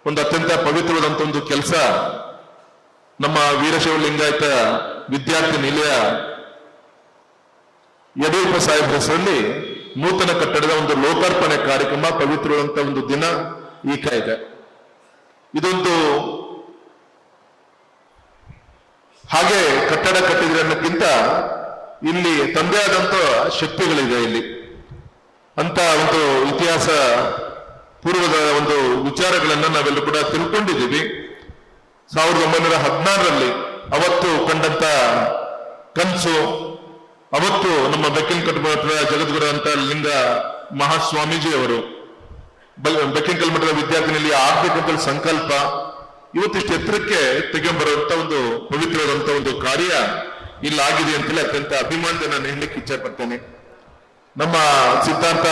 ಒಂದು ಅತ್ಯಂತ ಪವಿತ್ರವಾದಂತ ಒಂದು ಕೆಲಸ ನಮ್ಮ ವೀರಶೈವ ಲಿಂಗಾಯತ ವಿದ್ಯಾರ್ಥಿ ನಿಲಯ ಯಡಿಯೂರಪ್ಪ ಸಾಹೇಬ್ ಹೆಸರಲ್ಲಿ ನೂತನ ಕಟ್ಟಡದ ಒಂದು ಲೋಕಾರ್ಪಣೆ ಕಾರ್ಯಕ್ರಮ ಪವಿತ್ರವಾದಂತ ಒಂದು ದಿನ ಈಗ ಇದೆ. ಇದೊಂದು ಹಾಗೆ ಕಟ್ಟಡ ಕಟ್ಟಿದ್ರೆ ಅನ್ನೋಕ್ಕಿಂತ ಇಲ್ಲಿ ತಂದೆ ಆದಂತ ಶಕ್ತಿಗಳಿದೆ ಇಲ್ಲಿ ಅಂತ ಒಂದು ಇತಿಹಾಸ ಪೂರ್ವದ ಒಂದು ವಿಚಾರಗಳನ್ನ ನಾವೆಲ್ಲ ಕೂಡ ತಿಳ್ಕೊಂಡಿದ್ದೀವಿ. 1916ರಲ್ಲಿ ಅವತ್ತು ಕಂಡಂತ ಕನಸು, ಅವತ್ತು ನಮ್ಮ ಬೆಕ್ಕಿನ ಕಲ್ಮಠದ ಜಗದ್ಗುರು ಅಂತ ಲಿಂಗ ಮಹಾಸ್ವಾಮೀಜಿ ಅವರು ಬೆಕ್ಕಿನ ಕಲ್ಮಠದ ವಿದ್ಯಾರ್ಥಿನಿಯಲ್ಲಿ ಆಗ್ಬೇಕಂತ ಸಂಕಲ್ಪ ಇವತ್ತಿಷ್ಟು ಎತ್ತರಕ್ಕೆ ತೆಗೆಂಬರುವಂತ ಒಂದು ಪವಿತ್ರವಾದಂತ ಒಂದು ಕಾರ್ಯ ಇಲ್ಲಿ ಆಗಿದೆ ಅಂತೇಳಿ ಅತ್ಯಂತ ಅಭಿಮಾನದಿಂದ ನಾನು ಹೇಳಲಿಕ್ಕೆ ಇಚ್ಛೆ ಪಡ್ತೇನೆ. ನಮ್ಮ ಸಿದ್ಧಾಂತ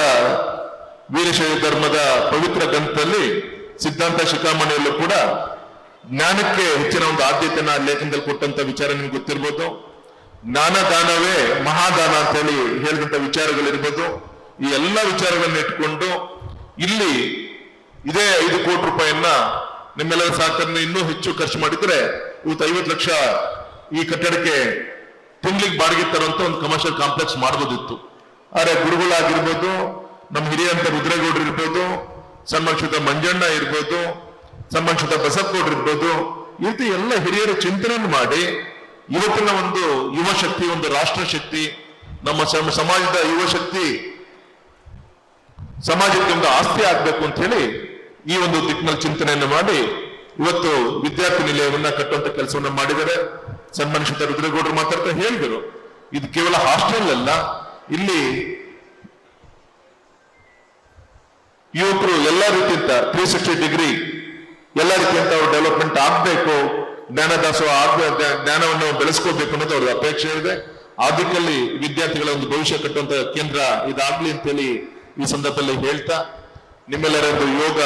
ವೀರಶೈವ ಧರ್ಮದ ಪವಿತ್ರ ಗ್ರಂಥದಲ್ಲಿ ಸಿದ್ಧಾಂತ ಶಿಖಾಮಣಿಯಲ್ಲೂ ಕೂಡ ಜ್ಞಾನಕ್ಕೆ ಹೆಚ್ಚಿನ ಒಂದು ಆದ್ಯತೆಯನ್ನ ಲೇಖನದಲ್ಲಿ ಕೊಟ್ಟಂತ ವಿಚಾರ ನಿಮ್ಗೆ ಗೊತ್ತಿರ್ಬೋದು. ಜ್ಞಾನದಾನವೇ ಮಹಾದಾನ ಅಂತ ಹೇಳಿ ಹೇಳಿದಂತ ವಿಚಾರಗಳಿರ್ಬೋದು. ಈ ಎಲ್ಲ ವಿಚಾರಗಳನ್ನ ಇಟ್ಕೊಂಡು ಇಲ್ಲಿ ಇದೇ 5 ಕೋಟಿ ರೂಪಾಯಿಯನ್ನ ನಿಮ್ಮೆಲ್ಲರ ಸಹಕಾರದಿಂದ ಇನ್ನೂ ಹೆಚ್ಚು ಖರ್ಚು ಮಾಡಿದ್ರೆ ಇವತ್ತು 50 ಲಕ್ಷ ಈ ಕಟ್ಟಡಕ್ಕೆ ತಿಂಗಳಿಗೆ ಬಾಡಿಗೆ ತರುವಂತ ಒಂದು ಕಮರ್ಷಿಯಲ್ ಕಾಂಪ್ಲೆಕ್ಸ್ ಮಾಡಬಹುದಿತ್ತು. ಆದ್ರೆ ಗುರುಗಳಾಗಿರ್ಬೋದು, ನಮ್ಮ ಹಿರಿಯಂತ ರುದ್ರೇಗೌಡರು ಇರ್ಬೋದು, ಸನ್ಮಾನಿತ ಮಂಜಣ್ಣ ಇರ್ಬೋದು, ಸನ್ಮಾನಿತ ಬಸಪ್ಪಗೌಡರು ಇರ್ಬೋದು, ಈ ರೀತಿ ಎಲ್ಲ ಹಿರಿಯರ ಚಿಂತನೆ ಮಾಡಿ ಇವತ್ತಿನ ಒಂದು ಯುವ ಶಕ್ತಿ, ಒಂದು ರಾಷ್ಟ್ರ ಶಕ್ತಿ, ನಮ್ಮ ಸಮಾಜದ ಯುವ ಶಕ್ತಿ ಸಮಾಜಕ್ಕೆ ಒಂದು ಆಸ್ತಿ ಆಗ್ಬೇಕು ಅಂತ ಹೇಳಿ ಈ ಒಂದು ದಿಕ್ಕಿನಲ್ಲಿ ಚಿಂತನೆಯನ್ನು ಮಾಡಿ ಇವತ್ತು ವಿದ್ಯಾರ್ಥಿ ನಿಲಯವನ್ನ ಕಟ್ಟುವಂತ ಕೆಲಸವನ್ನ ಮಾಡಿದ್ದಾರೆ. ಸನ್ಮಾನಿತ ರುದ್ರೇಗೌಡರು ಮಾತಾಡ್ತಾ ಹೇಳಿದರು, ಇದು ಕೇವಲ ಹಾಸ್ಟೆಲ್ ಅಲ್ಲ, ಇಲ್ಲಿ ಯುವಕರು ಎಲ್ಲ ರೀತಿಯಿಂದ 360 ಡಿಗ್ರಿ ಎಲ್ಲ ರೀತಿಯಂತ ಅವ್ರ ಡೆವಲಪ್ಮೆಂಟ್ ಆಗ್ಬೇಕು, ಜ್ಞಾನದಾಸೋಹ ಜ್ಞಾನವನ್ನು ಬೆಳೆಸ್ಕೋಬೇಕು ಅನ್ನೋದು ಅವ್ರ ಅಪೇಕ್ಷೆ ಇದೆ. ಆ ದಿಕ್ಕಲ್ಲಿ ವಿದ್ಯಾರ್ಥಿಗಳ ಒಂದು ಭವಿಷ್ಯ ಕಟ್ಟುವಂತ ಕೇಂದ್ರ ಇದಾಗ್ಲಿ ಅಂತೇಳಿ ಈ ಸಂದರ್ಭದಲ್ಲಿ ಹೇಳ್ತಾ, ನಿಮ್ಮೆಲ್ಲರ ಒಂದು ಯೋಗ,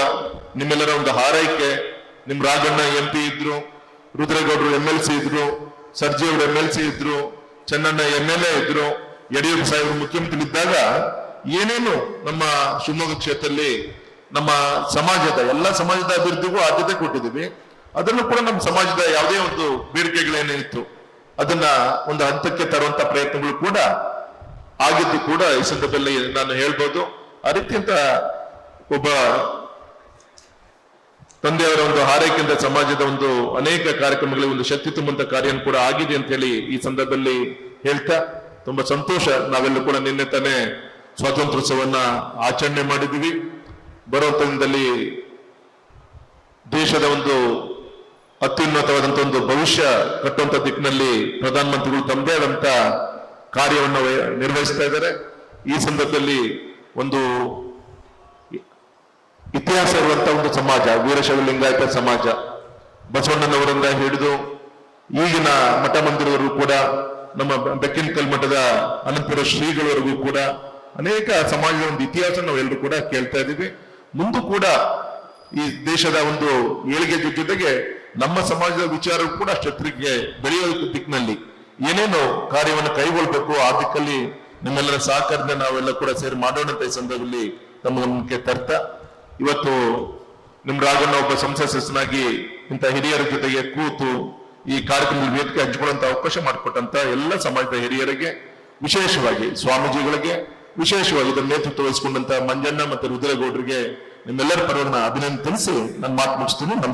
ನಿಮ್ಮೆಲ್ಲರ ಒಂದು ಹಾರೈಕೆ, ನಿಮ್ ರಾಘಣ್ಣ MP ಇದ್ರು, ರುದ್ರೇಗೌಡರು MLC ಇದ್ರು, ಸರ್ಜಿ ಅವರು MLC ಇದ್ರು, ಚೆನ್ನಣ್ಣ MLA ಇದ್ರು, ಯಡಿಯೂರಪ್ಪ ಸಾಹೇಬರು ಮುಖ್ಯಮಂತ್ರಿ ಇದ್ದಾಗ ಏನೇನು ನಮ್ಮ ಶಿವಮೊಗ್ಗ ಕ್ಷೇತ್ರದಲ್ಲಿ ನಮ್ಮ ಸಮಾಜದ ಎಲ್ಲ ಸಮಾಜದ ಅಭಿವೃದ್ಧಿಗೂ ಆದ್ಯತೆ ಕೊಟ್ಟಿದ್ದೀವಿ. ಅದನ್ನು ಕೂಡ ನಮ್ಮ ಸಮಾಜದ ಯಾವುದೇ ಒಂದು ಬೇಡಿಕೆಗಳೇನಿತ್ತು ಅದನ್ನ ಒಂದು ಹಂತಕ್ಕೆ ತರುವಂತ ಪ್ರಯತ್ನಗಳು ಕೂಡ ಆಗಿದ್ದು ಕೂಡ ಈ ಸಂದರ್ಭದಲ್ಲಿ ನಾನು ಹೇಳ್ಬೋದು. ಆ ರೀತಿಯಂತ ಒಬ್ಬ ತಂದೆಯವರ ಒಂದು ಹಾರೈಕೆಯಿಂದ ಸಮಾಜದ ಒಂದು ಅನೇಕ ಕಾರ್ಯಕ್ರಮಗಳಿಗೆ ಒಂದು ಶಕ್ತಿ ತುಂಬುವಂತ ಕಾರ್ಯ ಕೂಡ ಆಗಿದೆ ಅಂತ ಹೇಳಿ ಈ ಸಂದರ್ಭದಲ್ಲಿ ಹೇಳ್ತಾ, ತುಂಬಾ ಸಂತೋಷ. ನಾವೆಲ್ಲೂ ಕೂಡ ನಿನ್ನೆ ತಾನೇ ಸ್ವಾತಂತ್ರ್ಯೋತ್ಸವನ್ನ ಆಚರಣೆ ಮಾಡಿದ್ವಿ. ಬರುವಂತ ದಿನದಲ್ಲಿ ದೇಶದ ಒಂದು ಅತ್ಯುನ್ನತವಾದಂತ ಒಂದು ಭವಿಷ್ಯ ಕಟ್ಟುವಂತ ದಿಕ್ಕಿನಲ್ಲಿ ಪ್ರಧಾನಮಂತ್ರಿಗಳು ತಮ್ಮದೇ ಆದಂತ ಕಾರ್ಯವನ್ನು ನಿರ್ವಹಿಸ್ತಾ ಇದ್ದಾರೆ. ಈ ಸಂದರ್ಭದಲ್ಲಿ ಒಂದು ಇತಿಹಾಸ ಇರುವಂತ ಒಂದು ಸಮಾಜ ವೀರಶೈವ ಲಿಂಗಾಯತ ಸಮಾಜ, ಬಸವಣ್ಣನವರಿಂದ ಹಿಡಿದು ಈಗಿನ ಮಠ ಮಂದಿರವರೆಗೂ ಕೂಡ, ನಮ್ಮ ಬೆಕ್ಕಿನ ಕಲ್ಮಠದ ಅನಂತಪುರ ಶ್ರೀಗಳವರೆಗೂ ಕೂಡ ಅನೇಕ ಸಮಾಜದ ಒಂದು ಇತಿಹಾಸ ನಾವೆಲ್ಲರೂ ಕೂಡ ಕೇಳ್ತಾ ಇದ್ದೀವಿ. ಮುಂದೂ ಕೂಡ ಈ ದೇಶದ ಒಂದು ಏಳಿಗೆ ಜೊತೆಗೆ ನಮ್ಮ ಸಮಾಜದ ವಿಚಾರ ಕೂಡ ಅಷ್ಟೊತ್ತಿಗೆ ಬೆಳೆಯೋ ದಿಕ್ಕಿನಲ್ಲಿ ಏನೇನು ಕಾರ್ಯವನ್ನು ಕೈಗೊಳ್ಬೇಕು ಆ ದಿಕ್ಕಲ್ಲಿ ನಿಮ್ಮೆಲ್ಲರ ಸಹಕಾರದಿಂದ ನಾವೆಲ್ಲ ಕೂಡ ಸೇರಿ ಮಾಡೋಣ ಅಂತ ಈ ಸಂದರ್ಭದಲ್ಲಿ ನಮ್ಮ ಗಮನಕ್ಕೆ ತರ್ತಾ, ಇವತ್ತು ನಿಮ್ ರಾಘಣ್ಣ ಒಬ್ಬ ಸಂಸತ್ ಸದಸ್ಯನಾಗಿ ಇಂಥ ಹಿರಿಯರ ಜೊತೆಗೆ ಕೂತು ಈ ಕಾರ್ಯಕ್ರಮದಲ್ಲಿ ವೇದಿಕೆ ಹಂಚಿಕೊಳ್ಳುವಂತ ಅವಕಾಶ ಮಾಡಿಕೊಟ್ಟಂತ ಎಲ್ಲ ಸಮಾಜದ ಹಿರಿಯರಿಗೆ, ವಿಶೇಷವಾಗಿ ಸ್ವಾಮೀಜಿಗಳಿಗೆ, ವಿಶೇಷವಾಗಿ ಇದರ ನೇತೃತ್ವ ವಹಿಸಿಕೊಂಡಂತ ಮಂಜಣ್ಣ ಮತ್ತು ರುದ್ರೇಗೌಡರಿಗೆ ನಿಮ್ಮೆಲ್ಲರ ಪರವಾಗಿ ಅಭಿನಂದನೆ ತಿಳಿಸಿ ನನ್ನ ಮಾತು ಮುಗಿಸ್ತೀನಿ. ನಮಸ್ಕಾರ.